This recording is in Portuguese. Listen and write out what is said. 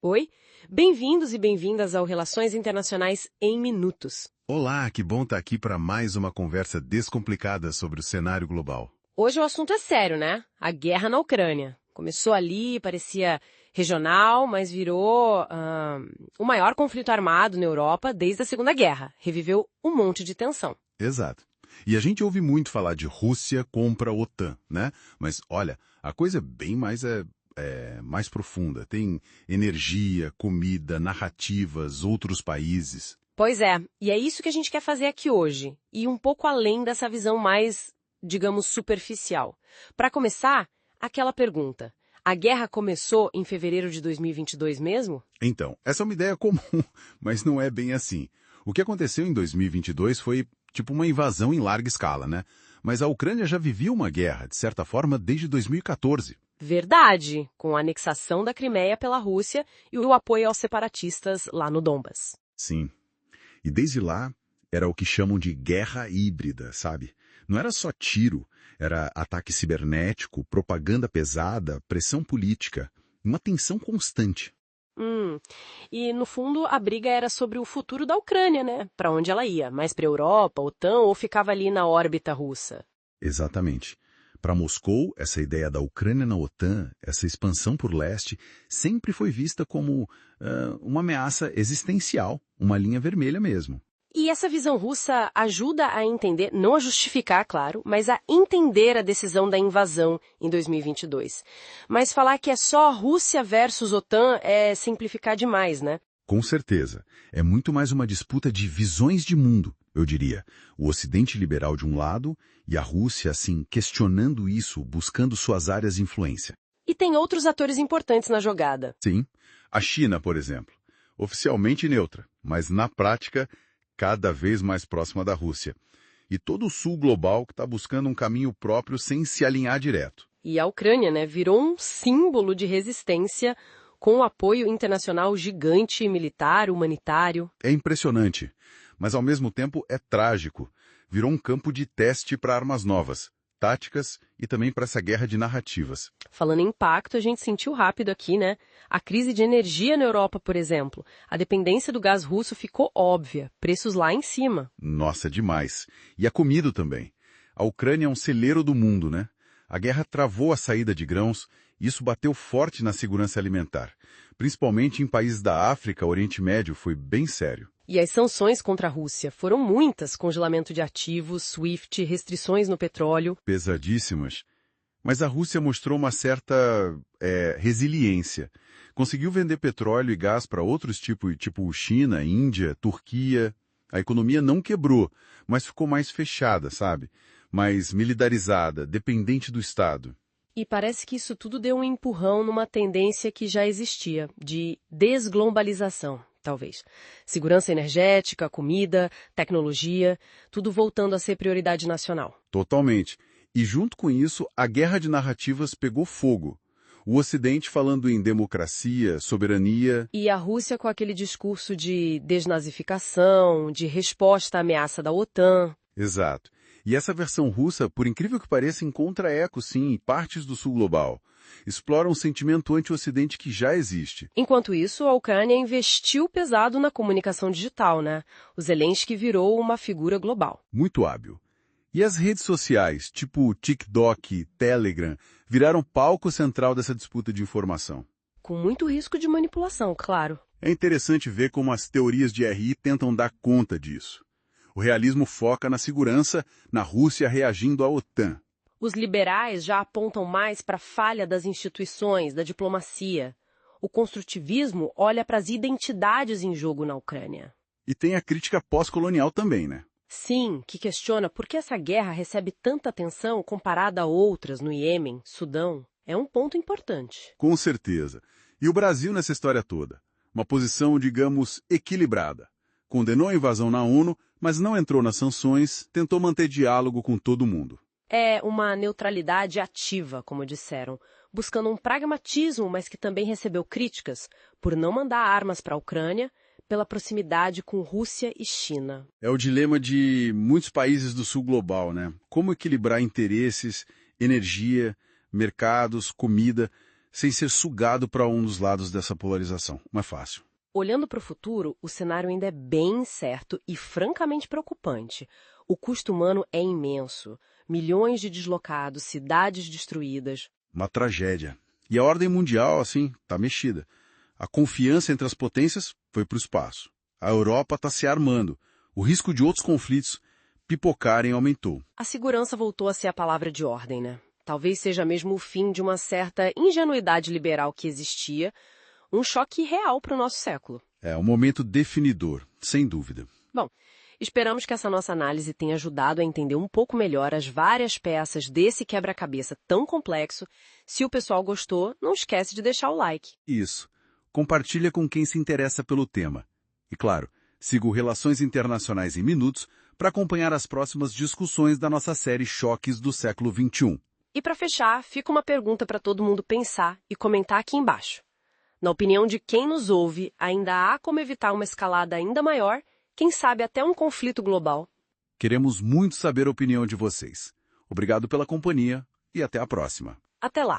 Oi, bem-vindos e bem-vindas ao Relações Internacionais em Minutos. Olá, que bom estar aqui para mais uma conversa descomplicada sobre o cenário global. Hoje o assunto é sério, né? A guerra na Ucrânia. Começou ali, parecia regional, mas virou o maior conflito armado na Europa desde a Segunda Guerra. Reviveu um monte de tensão. Exato. E a gente ouve muito falar de Rússia contra a OTAN, né? Mas olha, a coisa é bem mais profunda. Tem energia, comida, narrativas, outros países. Pois é, e é isso que a gente quer fazer aqui hoje. E um pouco além dessa visão mais, digamos, superficial. Para começar, aquela pergunta. A guerra começou em fevereiro de 2022 mesmo? Então, essa é uma ideia comum, mas não é bem assim. O que aconteceu em 2022 foi tipo uma invasão em larga escala, né? Mas a Ucrânia já vivia uma guerra, de certa forma, desde 2014. Verdade, com a anexação da Crimeia pela Rússia e o apoio aos separatistas lá no Donbas. Sim. E desde lá, era o que chamam de guerra híbrida, sabe? Não era só tiro, era ataque cibernético, propaganda pesada, pressão política, uma tensão constante. Hum, e no fundo a briga era sobre o futuro da Ucrânia, né? Para onde ela ia? Mais para a Europa, OTAN ou ficava ali na órbita russa? Exatamente. Para Moscou, essa ideia da Ucrânia na OTAN, essa expansão por leste, sempre foi vista como uma ameaça existencial, uma linha vermelha mesmo. E essa visão russa ajuda a entender, não a justificar, claro, mas a entender a decisão da invasão em 2022. Mas falar que é só Rússia versus OTAN é simplificar demais, né? Com certeza. É muito mais uma disputa de visões de mundo, eu diria. O Ocidente liberal de um lado e a Rússia, assim, questionando isso, buscando suas áreas de influência. E tem outros atores importantes na jogada. Sim. A China, por exemplo. Oficialmente neutra, mas na prática cada vez mais próxima da Rússia. E todo o sul global que está buscando um caminho próprio sem se alinhar direto. E a Ucrânia, né, virou um símbolo de resistência com um apoio internacional gigante, militar, humanitário. É impressionante, mas ao mesmo tempo é trágico. Virou um campo de teste para armas novas, táticas e também para essa guerra de narrativas. Falando em impacto, a gente sentiu rápido aqui, né? A crise de energia na Europa, por exemplo. A dependência do gás russo ficou óbvia, preços lá em cima. Nossa, demais. E a comida também. A Ucrânia é um celeiro do mundo, né? A guerra travou a saída de grãos e isso bateu forte na segurança alimentar. Principalmente em países da África, Oriente Médio, foi bem sério. E as sanções contra a Rússia foram muitas, congelamento de ativos, SWIFT, restrições no petróleo. Pesadíssimas. Mas a Rússia mostrou uma certa resiliência. Conseguiu vender petróleo e gás para outros tipos, tipo China, Índia, Turquia. A economia não quebrou, mas ficou mais fechada, sabe? Mais militarizada, dependente do Estado. E parece que isso tudo deu um empurrão numa tendência que já existia, de desglobalização, talvez. Segurança energética, comida, tecnologia, tudo voltando a ser prioridade nacional. Totalmente. E junto com isso, a guerra de narrativas pegou fogo. O Ocidente falando em democracia, soberania. E a Rússia com aquele discurso de desnazificação, de resposta à ameaça da OTAN. Exato. E essa versão russa, por incrível que pareça, encontra eco, sim, em partes do sul global. Explora um sentimento anti-ocidente que já existe. Enquanto isso, a Ucrânia investiu pesado na comunicação digital, né? O Zelensky virou uma figura global. Muito hábil. E as redes sociais, tipo TikTok, Telegram, viraram palco central dessa disputa de informação. Com muito risco de manipulação, claro. É interessante ver como as teorias de RI tentam dar conta disso. O realismo foca na segurança, na Rússia reagindo à OTAN. Os liberais já apontam mais para a falha das instituições, da diplomacia. O construtivismo olha para as identidades em jogo na Ucrânia. E tem a crítica pós-colonial também, né? Sim, que questiona por que essa guerra recebe tanta atenção comparada a outras no Iêmen, Sudão. É um ponto importante. Com certeza. E o Brasil nessa história toda? Uma posição, digamos, equilibrada. Condenou a invasão na ONU, mas não entrou nas sanções, tentou manter diálogo com todo mundo. É uma neutralidade ativa, como disseram, buscando um pragmatismo, mas que também recebeu críticas por não mandar armas para a Ucrânia, pela proximidade com Rússia e China. É o dilema de muitos países do sul global, né? Como equilibrar interesses, energia, mercados, comida, sem ser sugado para um dos lados dessa polarização. Não é fácil. Olhando para o futuro, o cenário ainda é bem incerto e francamente preocupante. O custo humano é imenso. Milhões de deslocados, cidades destruídas. Uma tragédia. E a ordem mundial, assim, está mexida. A confiança entre as potências foi para o espaço. A Europa está se armando. O risco de outros conflitos pipocarem aumentou. A segurança voltou a ser a palavra de ordem, né? Talvez seja mesmo o fim de uma certa ingenuidade liberal que existia, um choque real para o nosso século. É um momento definidor, sem dúvida. Bom, esperamos que essa nossa análise tenha ajudado a entender um pouco melhor as várias peças desse quebra-cabeça tão complexo. Se o pessoal gostou, não esquece de deixar o like. Isso. Compartilha com quem se interessa pelo tema. E claro, siga o Relações Internacionais em Minutos para acompanhar as próximas discussões da nossa série Choques do Século XXI. E para fechar, fica uma pergunta para todo mundo pensar e comentar aqui embaixo. Na opinião de quem nos ouve, ainda há como evitar uma escalada ainda maior, quem sabe até um conflito global? Queremos muito saber a opinião de vocês. Obrigado pela companhia e até a próxima. Até lá!